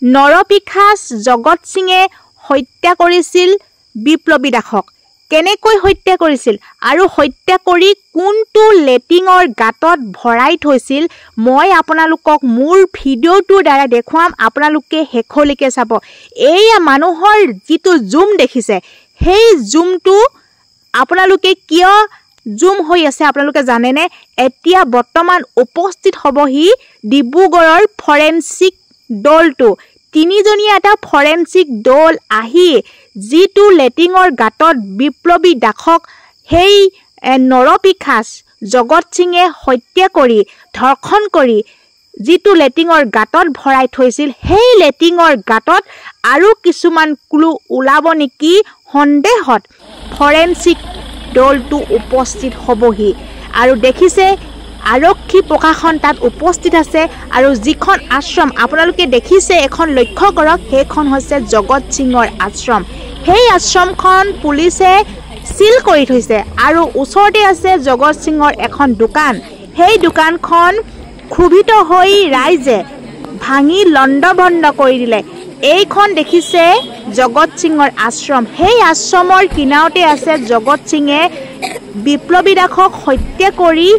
নৰপিশাচ জগত সিঙে হত্যা কৰিছিল বিপ্লৱী দাসক। কেনেকৈ হত্যা কৰিছিল আৰু হত্যা কৰি কোনটো লেটিঙৰ গাঁতত ভৰাই থৈছিল মই আপোনালোকক মোৰ ভিডিঅ'টোৰ দ্বাৰা দেখুৱাম। আপোনালোকে শেষলৈকে চাব। এয়া মানুহৰ যিটো জুম দেখিছে সেই জুমটো আপোনালোকে কিয় জুম হৈ আছে আপোনালোকে জানেনে? এতিয়া বৰ্তমান উপস্থিত হ'বহি ডিব্ৰুগড়ৰ ফৰেনচিক দলটো। তিনিজনীয়া এটা ফৰেনচিক দল আহি যিটো লেটিঙৰ গাঁতত বিপ্লৱী দাসক সেই নৰপিশাচ জগত সিঙে হত্যা কৰি ধৰ্ষণ কৰি যিটো লেটিঙৰ গাঁতত ভৰাই থৈছিল সেই লেটিঙৰ গাঁতত আৰু কিছুমান ক্লু ওলাব নেকি সন্দেহত ফৰেনচিক দলটো উপস্থিত হ'বহি। আৰু দেখিছে আৰক্ষী প্ৰশাসন তাত উপস্থিত আছে আৰু যিখন আশ্ৰম আপোনালোকে দেখিছে এখন লক্ষ্য কৰক সেইখন হৈছে জগত সিঙৰ আশ্ৰম। সেই আশ্ৰমখন পুলিচে সিল কৰি থৈছে আৰু ওচৰতে আছে জগত সিঙৰ এখন দোকান। সেই দোকানখন ক্ষোভিত হৈ ৰাইজে ভাঙি লণ্ডভণ্ড কৰি দিলে। এইখন দেখিছে জগত সিঙৰ আশ্ৰম। সেই আশ্ৰমৰ কিনাৰতে আছে জগত সিঙে বিপ্লৱী দাসক হত্যা কৰি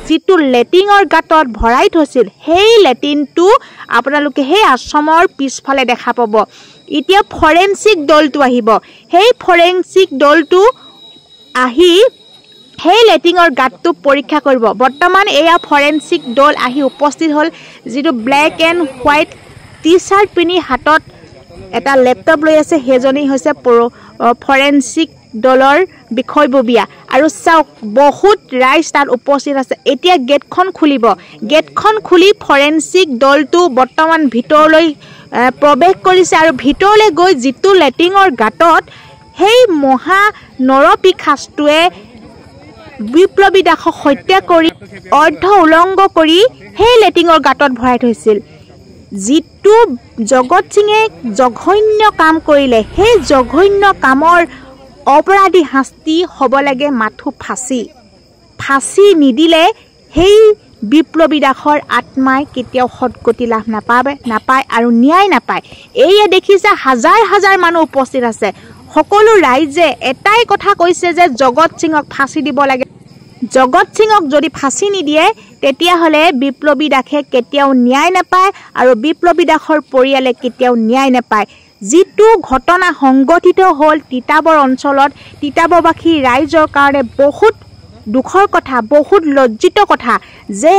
যিটো লেটিঙৰ গাঁতত ভৰাই থৈছিল সেই লেটিনটো আপোনালোকে সেই আশ্ৰমৰ পিছফালে দেখা পাব। এতিয়া ফৰেনচিক দলটো আহিব। সেই ফৰেনচিক দলটো আহি সেই লেটিঙৰ গাঁতটো পৰীক্ষা কৰিব। বৰ্তমান এয়া ফৰেনচিক দল আহি উপস্থিত হ'ল। যিটো black and white T shirt পিন্ধি হাতত এটা লেপটপ লৈ আছে সেইজনী হৈছে ফৰেনচিক দলৰ বিষয়ববীয়া। আৰু চাওক বহুত ৰাইজ তাত উপস্থিত আছে। এতিয়া গেটখন খুলিব। গেটখন খুলি ফৰেনচিক দলটো বৰ্তমান ভিতৰলৈ প্ৰৱেশ কৰিছে আৰু ভিতৰলৈ গৈ যিটো লেটিঙৰ গাঁতত সেই মহা নৰপিশাচটোৱে বিপ্লৱী দাসক হত্যা কৰি অৰ্ধ উলংগ কৰি সেই লেটিঙৰ গাঁতত ভৰাই থৈছিল। যিটো জগত সিঙে জঘন্য কাম কৰিলে সেই জঘন্য কামৰ অপৰাধী শাস্তি হ'ব লাগে মাথো ফাঁচি। ফাঁচি নিদিলে সেই বিপ্লৱী দাসৰ আত্মাই কেতিয়াও সদগতি লাভ নাপায় আৰু ন্যায় নাপায়। এয়ে দেখিছে হাজাৰ হাজাৰ মানুহ উপস্থিত আছে। সকলো ৰাইজে এটাই কথা কৈছে যে জগত সিঙক ফাঁচি দিব লাগে। জগত সিঙক যদি ফাঁচি নিদিয়ে তেতিয়াহ'লে বিপ্লৱী দাসে কেতিয়াও ন্যায় নাপায় আৰু বিপ্লৱী দাসৰ পৰিয়ালে কেতিয়াও ন্যায় নাপায়। যিটো ঘটনা সংঘটিত হ'ল তিতাবৰ অঞ্চলত তিতাবৰবাসী ৰাইজৰ কাৰণে বহুত দুখৰ কথা, বহুত লজ্জিত কথা যে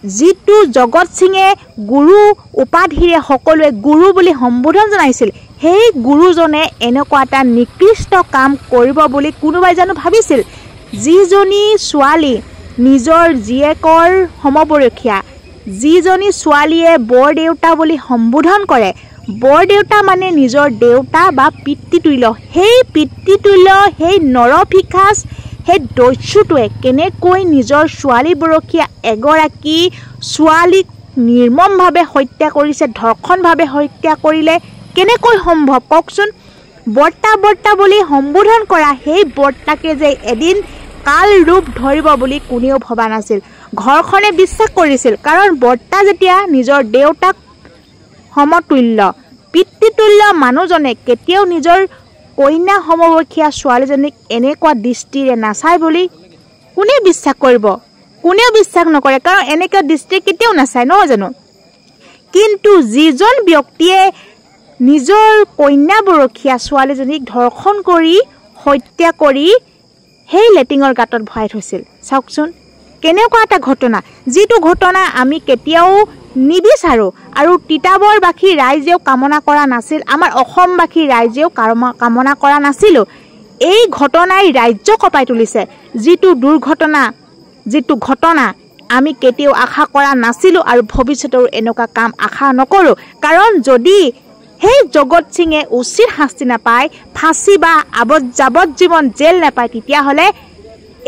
যিটো জগত সিঙে গুৰু উপাধিৰে সকলোৱে গুৰু বুলি সম্বোধন জনাইছিল সেই গুৰুজনে এনেকুৱা এটা নিকৃষ্ট কাম কৰিব বুলি কোনোবাই জানো ভাবিছিল? যিজনী ছোৱালী নিজৰ জীয়েকৰ সমবয়সীয়া, যিজনী ছোৱালীয়ে বৰদেউতা বুলি সম্বোধন কৰে, বৰদেউতা মানে নিজৰ দেউতা বা পিতৃতুল্য, সেই পিতৃতুল্য সেই নৰপিশাচ সেই দস্যুটোৱে কেনেকৈ নিজৰ ছোৱালী বৰসীয়া এগৰাকী ছোৱালীক নিৰ্মমভাৱে হত্যা কৰিছে, ধৰ্ষণভাৱে হত্যা কৰিলে কেনেকৈ সম্ভৱ কওকচোন? বৰ্তা বুলি সম্বোধন কৰা সেই বৰ্তাকে যে এদিন কাল ৰূপ ধৰিব বুলি কোনেও ভবা নাছিল। ঘৰখনে বিশ্বাস কৰিছিল কাৰণ বৰ্তা যেতিয়া নিজৰ দেউতাক সমতুল্য পিতৃতুল্য মানুহজনে কেতিয়াও নিজৰ কন্যা সমবয়সীয়া ছোৱালীজনীক এনেকুৱা দৃষ্টিৰে নাচায় বুলি কোনে বিশ্বাস কৰিব? কোনেও বিশ্বাস নকৰে কাৰণ এনেকুৱা দৃষ্টি কেতিয়াও নাচায় নহয় জানো? কিন্তু যিজন ব্যক্তিয়ে নিজৰ কন্যা বৰসীয়া ছোৱালীজনীক ধৰ্ষণ কৰি হত্যা কৰি সেই লেটিঙৰ গাঁতত ভৰাই থৈছিল, চাওকচোন কেনেকুৱা এটা ঘটনা। যিটো ঘটনা আমি কেতিয়াও নিবিচাৰোঁ আৰু তিতাবৰবাসী ৰাইজেও কামনা কৰা নাছিল, আমাৰ অসমবাসী ৰাইজেও কামনা কৰা নাছিলোঁ। এই ঘটনাই ৰাজ্য কঁপাই তুলিছে। যিটো দুৰ্ঘটনা, যিটো ঘটনা আমি কেতিয়াও আশা কৰা নাছিলোঁ আৰু ভৱিষ্যতেও এনেকুৱা কাম আশা নকৰোঁ। কাৰণ যদি সেই জগত সিঙে উচিত শাস্তি নাপায়, ফাঁচি বা যাৱজ্জীৱন জেল নাপায়, তেতিয়াহ'লে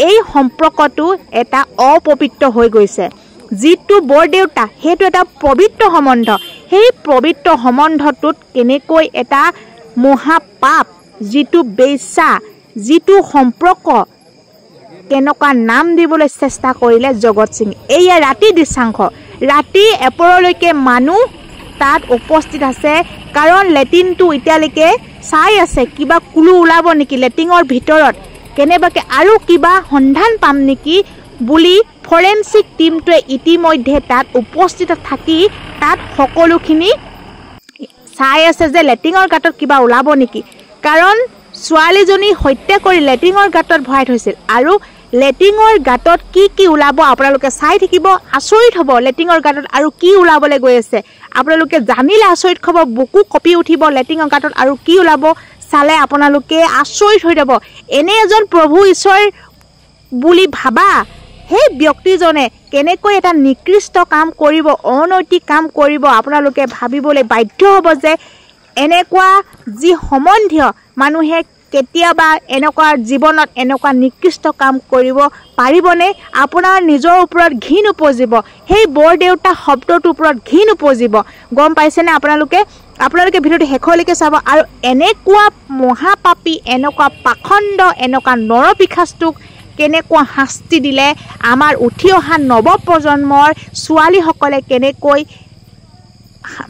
এই সম্পৰ্কটো এটা অপবিত্ৰ হৈ গৈছে। যিটো বৰদেউতা সেইটো এটা পবিত্ৰ সম্বন্ধ, সেই পবিত্ৰ সম্বন্ধটোত কেনেকৈ এটা মহাপাপ, যিটো বেশ্যা, যিটো সম্পৰ্ক কেনেকুৱা নাম দিবলৈ চেষ্টা কৰিলে জগত সিং। এয়া ৰাতি দৃশ্যাংশ। ৰাতি এপৰলৈকে মানুহ তাত উপস্থিত আছে কাৰণ লেট্ৰিনটো এতিয়ালৈকে চাই আছে কিবা ক্লু ওলাব নেকি লেট্ৰিনৰ ভিতৰত কেনেবাকে আৰু কিবা সন্ধান পাম নেকি বুলি ফৰেনচিক টিমটোৱে ইতিমধ্যে তাত উপস্থিত থাকি তাত সকলোখিনি চাই আছে যে লেট্ৰিনৰ গাঁতত কিবা ওলাব নেকি কাৰণ ছোৱালীজনী হত্যা কৰি লেট্ৰিনৰ গাঁতত ভৰাই থৈছিল আৰু লেট্ৰিনৰ গাঁতত কি ওলাব আপোনালোকে চাই থাকিব আচৰিত হ'ব লেট্ৰিনৰ গাঁতত আৰু কি ওলাবলৈ গৈ আছে আপোনালোকে জানিলে আচৰিত হ'ব বুকু কপি উঠিব লেট্ৰিনৰ গাঁতত আৰু কি ওলাব চালে আপোনালোকে আচৰিত হৈ যাব এনে এজন প্ৰভু ঈশ্বৰ বুলি ভাবা সেই ব্যক্তিজনে কেনেকৈ এটা নিকৃষ্ট কাম কৰিব অনৈতিক কাম কৰিব আপোনালোকে ভাবিবলৈ বাধ্য হ'ব যে এনেকুৱা যি সম্বন্ধীয় মানুহে কেতিয়াবা এনেকুৱা জীৱনত এনেকুৱা নিকৃষ্ট কাম কৰিব পাৰিবনে আপোনাৰ নিজৰ ওপৰত ঘিণ উপজিব সেই বৰদেউতা শব্দটোৰ ওপৰত ঘিণ উপজিব গম পাইছেনে আপোনালোকে ভিডিঅ'টো শেষলৈকে চাব আৰু এনেকুৱা মহাপাপী এনেকুৱা পাখণ্ড এনেকুৱা নৰপিশাচটোক কেনেকুৱা শাস্তি দিলে আমাৰ উঠি অহা নৱপ্ৰজন্মৰ ছোৱালীসকলে কেনেকৈ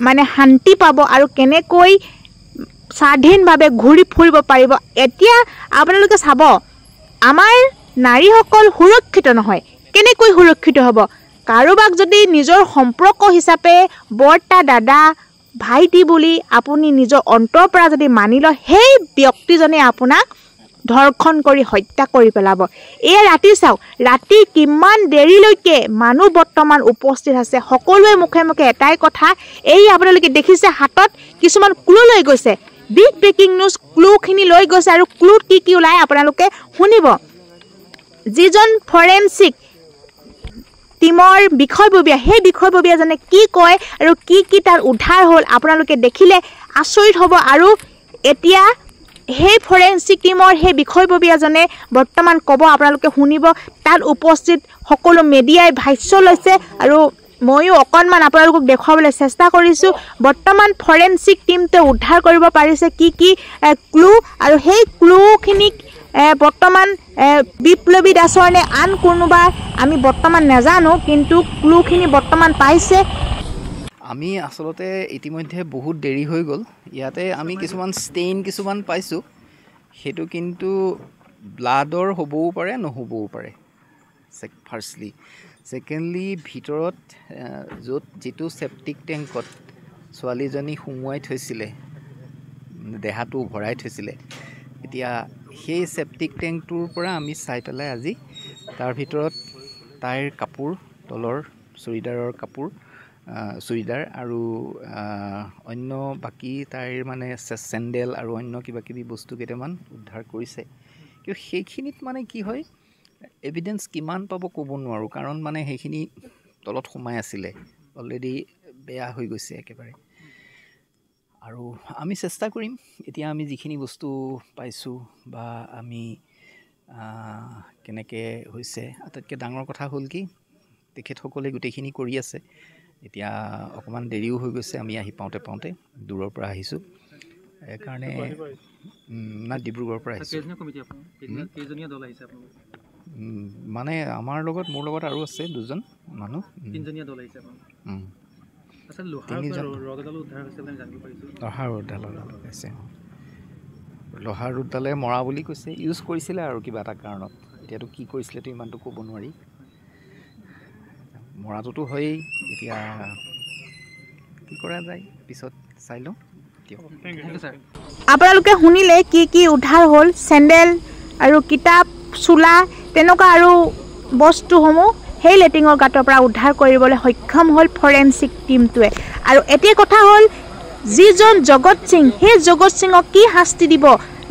মানে শান্তি পাব আৰু কেনেকৈ স্বাধীনভাৱে ঘূৰি ফুৰিব পাৰিব এতিয়া আপোনালোকে চাব আমাৰ নাৰীসকল সুৰক্ষিত নহয় কেনেকৈ সুৰক্ষিত হ'ব কাৰোবাক যদি নিজৰ সম্পৰ্ক হিচাপে বৰ্তা দাদা ভাইটি বুলি আপুনি নিজৰ অন্তৰ পৰা যদি মানি লয় সেই ব্যক্তিজনে আপোনাক ধৰ্ষণ কৰি হত্যা কৰি পেলাব এই ৰাতি চাওক ৰাতি কিমান দেৰিলৈকে মানুহ বৰ্তমান উপস্থিত আছে সকলোৱে মুখে মুখে এটাই কথা এই আপোনালোকে দেখিছে হাতত কিছুমান ক্লু লৈ গৈছে বিগ ব্ৰেকিং নিউজ ক্লুখিনি লৈ গৈছে আৰু ক্লুত কি ওলাই আপোনালোকে শুনিব যিজন ফৰেনচিক টিমৰ বিষয়ববীয়া সেই বিষয়ববীয়াজনে কি কয় আৰু কি তাৰ উদ্ধাৰ হ'ল আপোনালোকে দেখিলে আচৰিত হ'ব আৰু এতিয়া সেই ফৰেনচিক টিমৰ সেই বিষয়ববীয়াজনে বৰ্তমান ক'ব আপোনালোকে শুনিব তাত উপস্থিত সকলো মিডিয়াই ভাষ্য লৈছে আৰু ময়ো অকণমান আপোনালোকক দেখুৱাবলৈ চেষ্টা কৰিছোঁ বৰ্তমান ফৰেনচিক টিমটোৱে উদ্ধাৰ কৰিব পাৰিছে কি ক্লু আৰু সেই ক্লুখিনিক বৰ্তমান বিপ্লৱী দাসৰ নে আন কোনোবা আমি বৰ্তমান নাজানো কিন্তু ক্লুখিনি বৰ্তমান পাইছে আমি আসলতে ইতিমধ্যে বহুত দেৰি হৈ গ'ল ইয়াতে আমি কিছুমান ষ্টেইন কিছুমান পাইছোঁ সেইটো কিন্তু ব্লাডৰ হ'বও পাৰে নহ'বও পাৰে ফাৰ্ষ্টলি ছেকেণ্ডলি ভিতৰত যিটো চেপ্টিক টেংকত ছোৱালীজনী সুমুৱাই থৈছিলে দেহাটো ভৰাই থৈছিলে এতিয়া সেই চেপ্টিক টেংকটোৰ পৰা আমি চাই পেলাই আজি তাৰ ভিতৰত তাইৰ কাপোৰ তলৰ চুৰিদাৰ আৰু অন্য বাকী তাইৰ মানে চেণ্ডেল আৰু অন্য কিবাকিবি বস্তু কেইটামান উদ্ধাৰ কৰিছে কিন্তু সেইখিনিত মানে কি হয় এভিডেন্স কিমান পাব ক'ব নোৱাৰোঁ কাৰণ মানে সেইখিনি তলত সোমাই আছিলে অলৰেডি বেয়া হৈ গৈছে একেবাৰে আৰু আমি চেষ্টা কৰিম এতিয়া আমি যিখিনি বস্তু পাইছোঁ বা আমি কেনেকৈ হৈছে আটাইতকৈ ডাঙৰ কথা হ'ল কি তেখেতসকলে গোটেইখিনি কৰি আছে এতিয়া অকণমান দেৰিও হৈ গৈছে আমি আহি পাওঁতে দূৰৰ পৰা আহিছোঁ সেইকাৰণে না ডিব্ৰুগড়ৰ পৰা আহিছোঁ মানে মোৰ লগত আৰু আছে দুজন মানুহ লোহাৰ ৰোডডালে মৰা বুলি কৈছে ইউজ কৰিছিলে আৰু কিবা এটা কাৰণত এতিয়াতো কি কৰিছিলেতো ইমানটো ক'ব নোৱাৰি মৰাটোতো হয়েই এতিয়া কি কৰা যায় পিছত চাই লওঁ আপোনালোকে শুনিলে কি উদ্ধাৰ হ'ল চেণ্ডেল আৰু কিতাপ চোলা তেনেকুৱা আৰু বস্তুসমূহ সেই লেট্ৰিনৰ গাঁতৰ পৰা উদ্ধাৰ কৰিবলৈ সক্ষম হ'ল ফৰেনচিক টিমটোৱে আৰু এতিয়া কথা হ'ল যিজন জগত সিং সেই জগত সিঙক কি শাস্তি দিব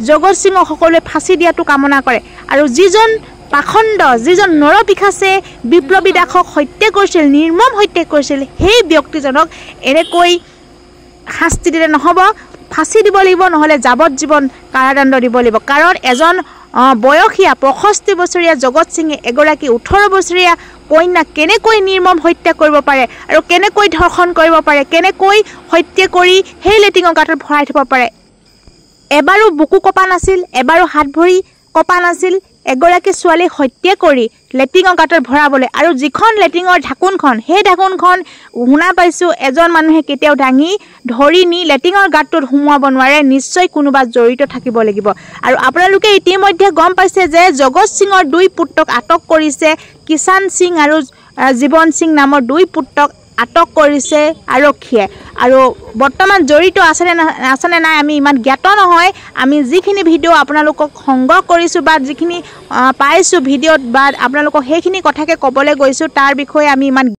জগত সিঙক সকলোৱে ফাঁচি দিয়াটো কামনা কৰে আৰু যিজন পাখণ্ড যিজন নৰপিশাচে বিপ্লৱী দাসক হত্যা কৰিছিল নিৰ্মম হত্যা কৰিছিল সেই ব্যক্তিজনক এনেকৈ শাস্তি দিলে নহ'ব ফাঁচি দিব লাগিব নহ'লে যাৱজ্জীৱন কাৰাদণ্ড দিব লাগিব কাৰণ এজন বয়সীয়া 65 বছৰীয়া জগত সিঙে এগৰাকী 18 বছৰীয়া কন্যা কেনেকৈ নিৰ্মম হত্যা কৰিব পাৰে আৰু কেনেকৈ ধৰ্ষণ কৰিব পাৰে কেনেকৈ হত্যা কৰি সেই লেট্ৰিনৰ গাঁতত ভৰাই থ'ব পাৰে এবাৰো বুকু কপা নাছিল এবাৰো হাত ভৰি কপা নাছিল এগৰাকী ছোৱালীক হত্যা কৰি লেট্ৰিনৰ গাঁতত ভৰাবলৈ আৰু যিখন লেট্ৰিনৰ ঢাকোনখন সেই ঢাকোনখন শুনা পাইছোঁ এজন মানুহে কেতিয়াও দাঙি ধৰি নি লেট্ৰিনৰ গাঁতটোত সোমোৱাব নোৱাৰে নিশ্চয় কোনোবা জড়িত থাকিব লাগিব আৰু আপোনালোকে ইতিমধ্যে গম পাইছে যে জগত সিঙৰ 2 পুত্ৰক আটক কৰিছে কিষাণ সিং আৰু জীৱন সিং নামৰ 2 পুত্ৰক আটক কৰিছে আৰক্ষীয়ে আৰু বৰ্তমান জড়িত আছেনে নাই আমি ইমান জ্ঞাত নহয় আমি যিখিনি ভিডিঅ' আপোনালোকক সংগ্ৰহ কৰিছোঁ বা যিখিনি পাইছোঁ ভিডিঅ'ত বা আপোনালোকক সেইখিনি কথাকে ক'বলৈ গৈছোঁ তাৰ বিষয়ে আমি ইমান